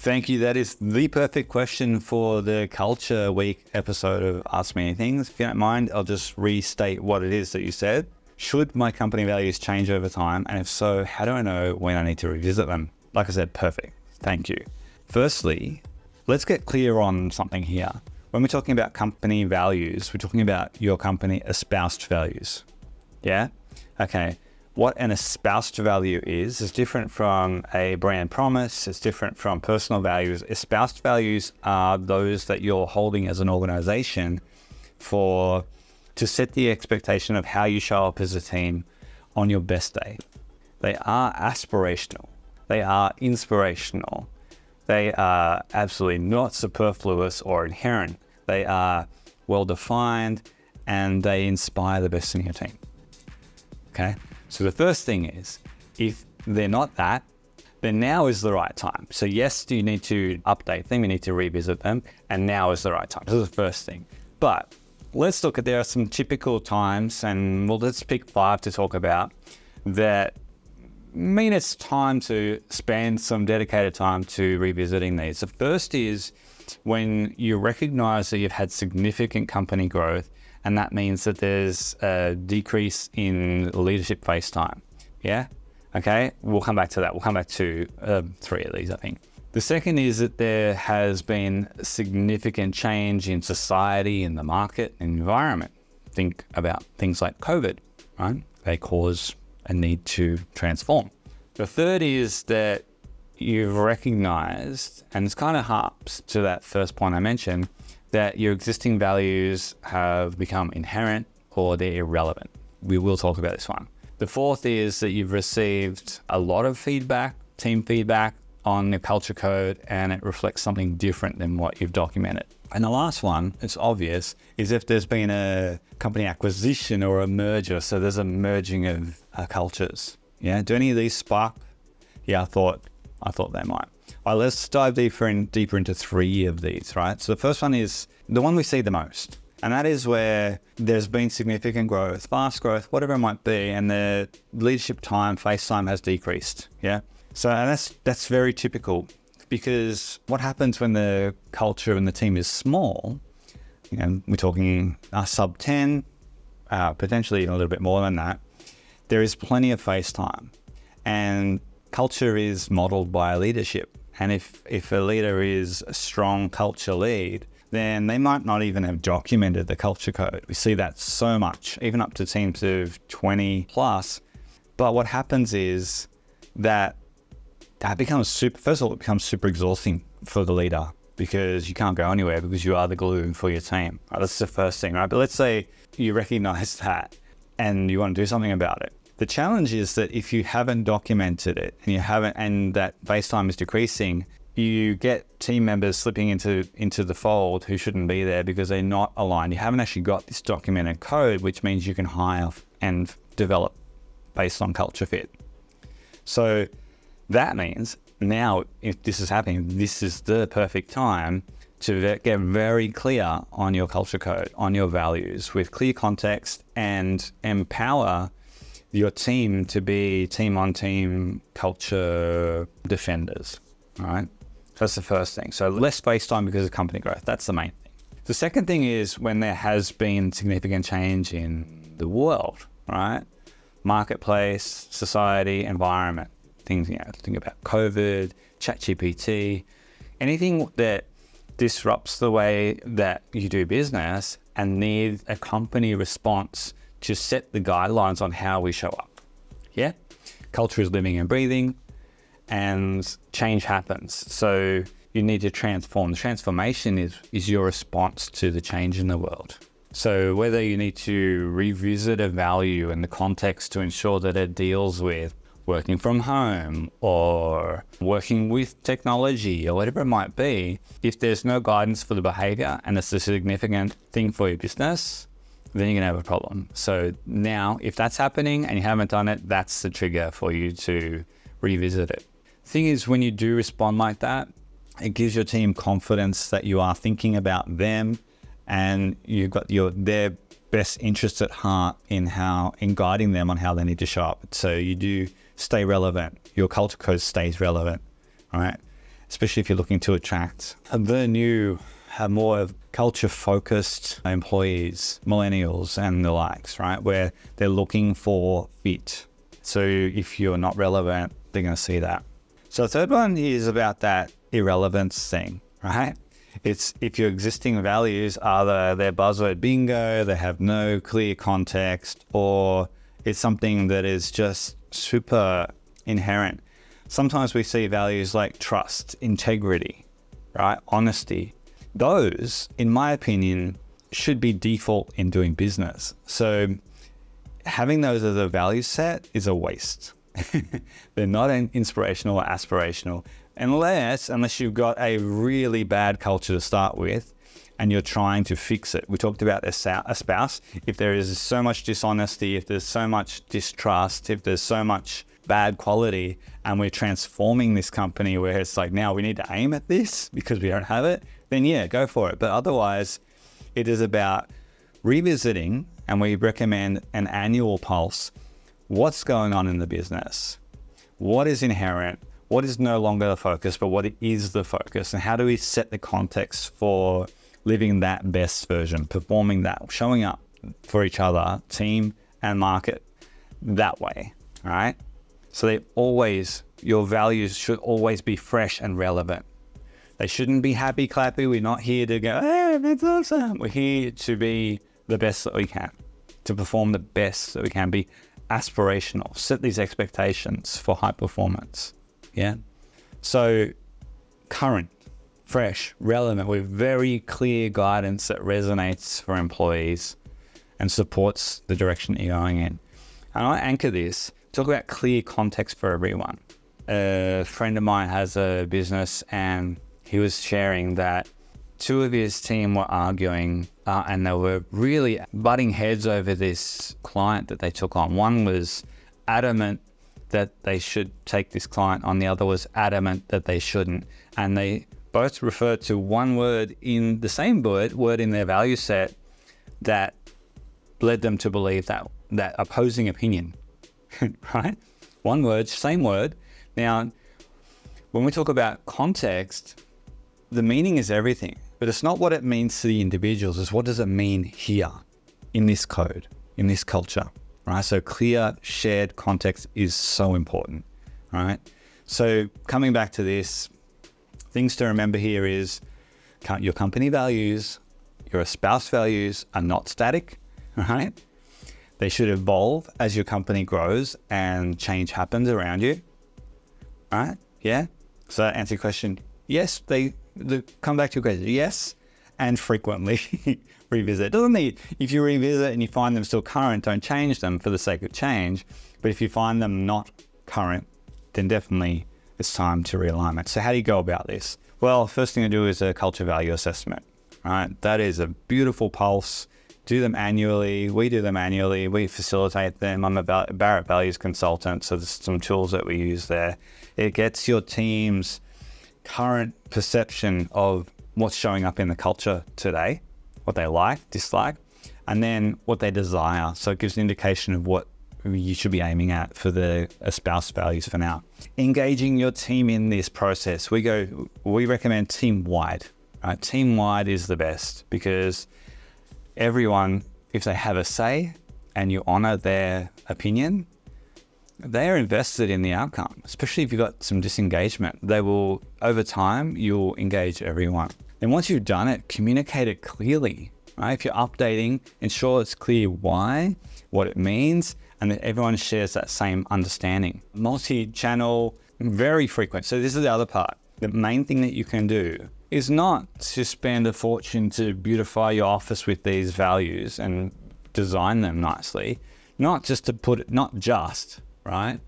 Thank you. That is the perfect question for the Culture Week episode of Ask Me Anything. If you don't mind, I'll just restate what it is that you said. Should my company values change over time? And if so, how do I know when I need to revisit them? Like I said, perfect. Thank you. Firstly, let's get clear on something here. When we're talking about company values, we're talking about your company espoused values. Yeah? Okay. What an espoused value is different from a brand promise. It's different from personal values. Espoused values are those that you're holding as an organization to set the expectation of how you show up as a team on your best day. They are aspirational. They are inspirational. They are absolutely not superfluous or inherent. They are well-defined and they inspire the best in your team. Okay? So the first thing is, if they're not that, then now is the right time. So yes, you need to update them, you need to revisit them, and now is the right time. This is the first thing. But let's look at, there are some typical times, and let's pick 5 to talk about that mean it's time to spend some dedicated time to revisiting these. The first is when you recognize that you've had significant company growth, and that means that there's a decrease in leadership face time. Yeah? Okay, we'll come back to that. We'll come back to 3 of these, I think. The second is that there has been significant change in society, in the market, environment. Think about things like COVID, right? They cause a need to transform. The third is that you've recognized, and it's kind of harps to that first point I mentioned, that your existing values have become inherent or they're irrelevant. We will talk about this one. The fourth is that you've received a lot of feedback, team feedback on the culture code, and it reflects something different than what you've documented. And the last one, it's obvious, is if there's been a company acquisition or a merger, so there's a merging of cultures. Yeah, do any of these spark? Yeah, I thought they might. All right, let's dive deeper into 3 of these, right? So the first one is the one we see the most, and that is where there's been significant growth, fast growth, whatever it might be, and the leadership time, face time has decreased, yeah? So and that's very typical, because what happens when the culture and the team is small, you know, we're talking sub 10, potentially a little bit more than that, there is plenty of face time, and culture is modeled by leadership. And if a leader is a strong culture lead, then they might not even have documented the culture code. We see that so much, even up to teams of 20 plus. But what happens is that becomes first of all, it becomes super exhausting for the leader, because you can't go anywhere because you are the glue for your team. Right, that's the first thing, right? But let's say you recognize that and you want to do something about it. The challenge is that if you haven't documented it and that face time is decreasing, you get team members slipping into the fold who shouldn't be there because they're not aligned. You haven't actually got this documented code, which means you can hire and develop based on culture fit. So that means now, if this is happening, this is the perfect time to get very clear on your culture code, on your values, with clear context, and empower your team to be team-on-team culture defenders, all right? So that's the first thing. So less face time because of company growth. That's the main thing. The second thing is when there has been significant change in the world, right? Marketplace, society, environment. Things, think about COVID, ChatGPT, anything that disrupts the way that you do business and need a company response to set the guidelines on how we show up. Yeah? Culture is living and breathing, and change happens. So you need to transform. The transformation is your response to the change in the world. So whether you need to revisit a value in the context to ensure that it deals with working from home or working with technology or whatever it might be, if there's no guidance for the behavior and it's a significant thing for your business, then you're going to have a problem. So now, if that's happening and you haven't done it, that's the trigger for you to revisit it. The thing is, when you do respond like that, it gives your team confidence that you are thinking about them and you've got their best interests at heart in guiding them on how they need to show up. So you do stay relevant. Your culture code stays relevant, right? especially if you're looking to attract the new, more culture-focused employees, millennials and the likes, right? Where they're looking for fit. So if you're not relevant, they're going to see that. So the third one is about that irrelevance thing, right? It's if your existing values are their buzzword bingo, they have no clear context, or it's something that is just super inherent. Sometimes we see values like trust, integrity, right? Honesty. Those, in my opinion, should be default in doing business. So having those as a value set is a waste. They're not inspirational or aspirational unless you've got a really bad culture to start with and you're trying to fix it. We talked about a spouse. If there is so much dishonesty, if there's so much distrust, if there's so much bad quality, and we're transforming this company where it's like, now we need to aim at this because we don't have it, then yeah, go for it. But otherwise, it is about revisiting, and we recommend an annual pulse. What's going on in the business? What is inherent? What is no longer the focus, but what is the focus? And how do we set the context for living that best version, performing that, showing up for each other, team and market that way, all right? So your values should always be fresh and relevant. They shouldn't be happy clappy. We're not here to go, hey, that's awesome. We're here to be the best that we can, to perform the best that we can, be aspirational, set these expectations for high performance. Yeah. So current, fresh, relevant, with very clear guidance that resonates for employees and supports the direction that you're going in. And I anchor this, talk about clear context for everyone. A friend of mine has a business and he was sharing that two of his team were arguing and they were really butting heads over this client that they took on. One was adamant that they should take this client on, the other was adamant that they shouldn't. And they both referred to one word in the same word in their value set that led them to believe that opposing opinion, right? One word, same word. Now, when we talk about context, the meaning is everything, but it's not what it means to the individuals, it's what does it mean here in this code, in this culture, right? So clear shared context is so important, right? So coming back to this, things to remember here is your company values, your spouse values are not static, right? They should evolve as your company grows and change happens around you, right? Yeah. So that answers your question. Yes, come back to your question. Yes, and frequently revisit. Doesn't mean if you revisit and you find them still current, don't change them for the sake of change. But if you find them not current, then definitely it's time to realignment. So how do you go about this? Well, first thing to do is a culture value assessment, right? That is a beautiful pulse. Do them annually. We do them annually. We facilitate them. I'm a Barrett Values consultant, so there's some tools that we use there. It gets your team's current perception of what's showing up in the culture today, what they like, dislike, and then what they desire. So it gives an indication of what you should be aiming at for the spouse values for now. Engaging your team in this process. We recommend team-wide. Right? Team-wide is the best because everyone, if they have a say and you honor their opinion, they are invested in the outcome, especially if you've got some disengagement. They will, over time, you'll engage everyone. Then once you've done it, communicate it clearly, right? If you're updating, ensure it's clear why, what it means, and that everyone shares that same understanding. Multi-channel, very frequent. So this is the other part. The main thing that you can do is not to spend a fortune to beautify your office with these values and design them nicely, not just, right?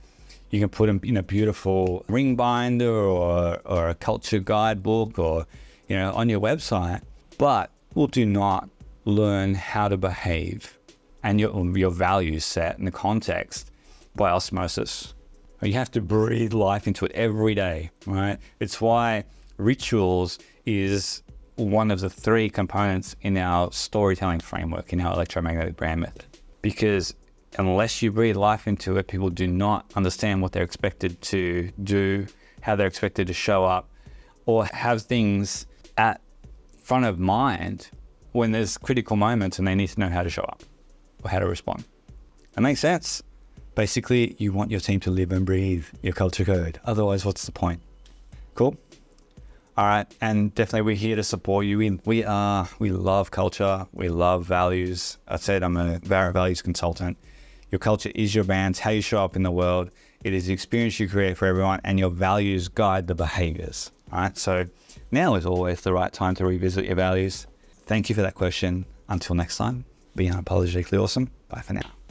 You can put them in a beautiful ring binder or a culture guidebook or, on your website, but do not learn how to behave and your values set in the context by osmosis. You have to breathe life into it every day, right? It's why rituals is one of the 3 components in our storytelling framework, in our electromagnetic brand method. Because unless you breathe life into it, people do not understand what they're expected to do, how they're expected to show up or have things at front of mind when there's critical moments and they need to know how to show up or how to respond. That makes sense. Basically, you want your team to live and breathe your culture code. Otherwise, what's the point? Cool. All right. And definitely we're here to support you. We love culture. We love values. I said I'm a values consultant. Your culture is your brand. It's how you show up in the world. It is the experience you create for everyone, and your values guide the behaviors. All right. So now is always the right time to revisit your values. Thank you for that question. Until next time, be unapologetically awesome. Bye for now.